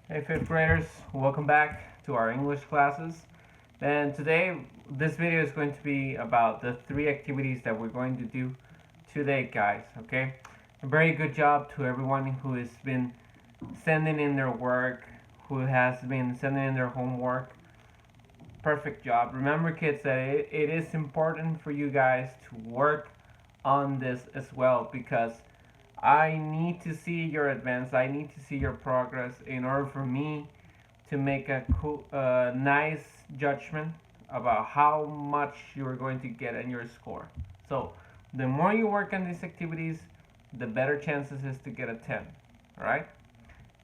Hey fifth graders, welcome back to our English classes. And today, this video is going to be about the three activities that we're going to do today, guys. Okay? A very good job to everyone who has been sending in their work, who has been sending in their homework. Perfect job. Remember, kids, that it is important for you guys to work on this as well because I need to see your advance. I need to see your progress in order for me to make a nice judgment about how much you're going to get in your score. So the more you work on these activities, the better chances is to get a 10. All right.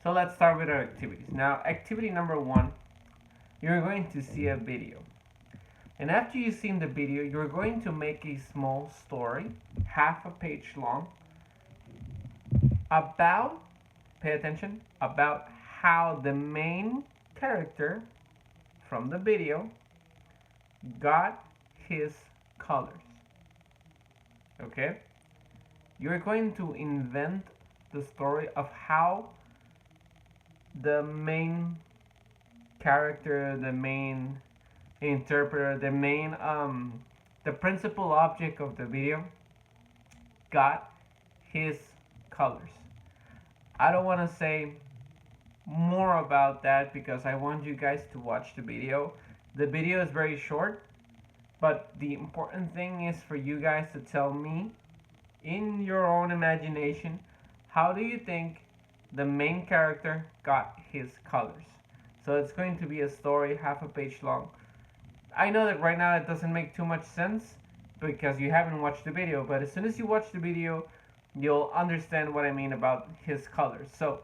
So let's start with our activities. Now, activity number one, you're going to see a video. And after you've seen the video, you're going to make a small story, half a page long, about, pay attention, about how the main character from the video got his colors. Okay? You're going to invent the story of how the main character, the main interpreter, the principal object of the video got his colors. I don't want to say more about that because I want you guys to watch the video. The video is very short, but the important thing is for you guys to tell me in your own imagination, how do you think the main character got his colors? So it's going to be a story half a page long. I know that right now it doesn't make too much sense because you haven't watched the video, but as soon as you watch the video, you'll understand what I mean about his colors. So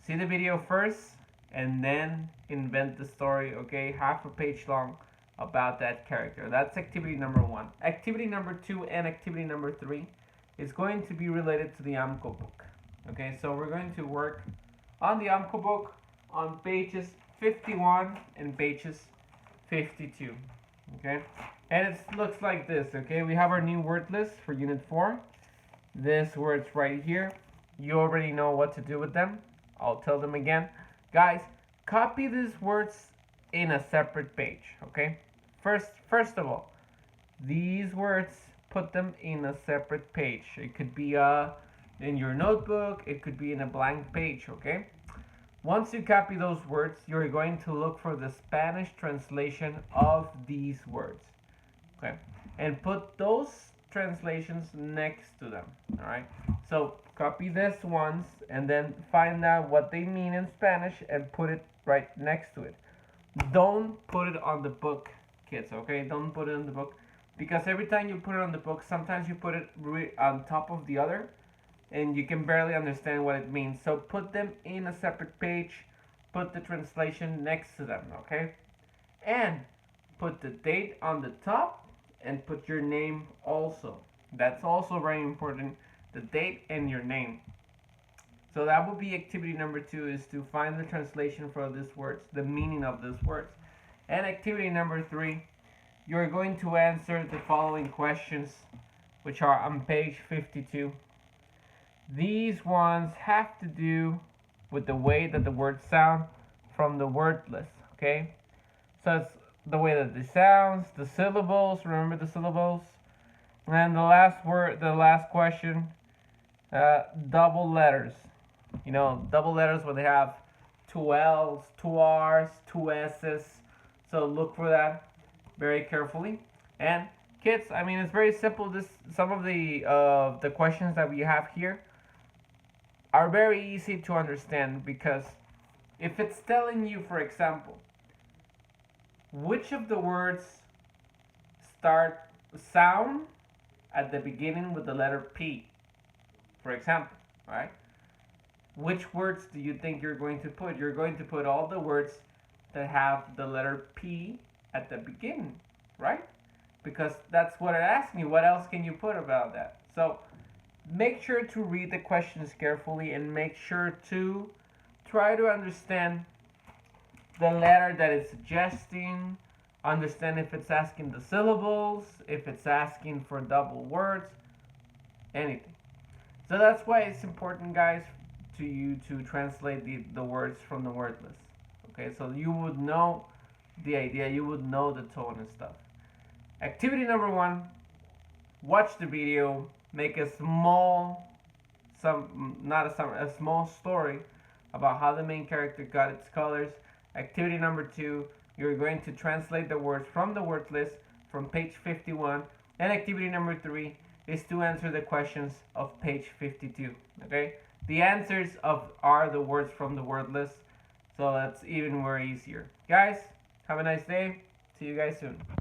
see the video first and then invent the story, okay? Half a page long about that character. That's activity number one. Activity number two and activity number three is going to be related to the AMCO book. Okay, so we're going to work on the AMCO book on pages 51 and pages 52. Okay, and it looks like this. Okay, we have our new word list for unit 4. This words right here. You already know what to do with them. I'll tell them again. Guys, copy these words in a separate page, okay? First of all, these words, put them in a separate page. It could be in your notebook, it could be in a blank page, okay? Once you copy those words, you're going to look for the Spanish translation of these words, okay? And put those translations next to them, all right? So copy this once and then find out what they mean in Spanish and put it right next to it. Don't put it on the book, kids, okay? Don't put it on the book because every time you put it on the book, sometimes you put it on top of the other and you can barely understand what it means. So put them in a separate page, put the translation next to them, okay? And put the date on the top and put your name also. That's also very important, the date and your name. So that would be activity number 2, is to find the translation for these words, the meaning of these words. And activity number 3, you're going to answer the following questions, which are on page 52. These ones have to do with the way that the words sound from the word list, okay? So it's the way that it sounds, the syllables, remember the syllables? And the last question, double letters. You know, double letters where they have two L's, two R's, two S's. So look for that very carefully. And kids, I mean, it's very simple. Some of the questions that we have here are very easy to understand because if it's telling you, for example, which of the words sound at the beginning with the letter P, for example, right? Which words do you think you're going to put? You're going to put all the words that have the letter P at the beginning, right? Because that's what it's asking you. What else can you put about that? So make sure to read the questions carefully and make sure to try to understand the letter that it's suggesting, understand if it's asking the syllables, if it's asking for double words, anything. So that's why it's important, guys, to you to translate the words from the word list. Okay, so you would know the idea, you would know the tone and stuff. Activity number one, watch the video, make a small, a small story about how the main character got its colors. Activity number two, you're going to translate the words from the word list from page 51. And activity number three is to answer the questions of page 52. Okay, the answers are the words from the word list, so that's even more easier. Guys, have a nice day. See you guys soon.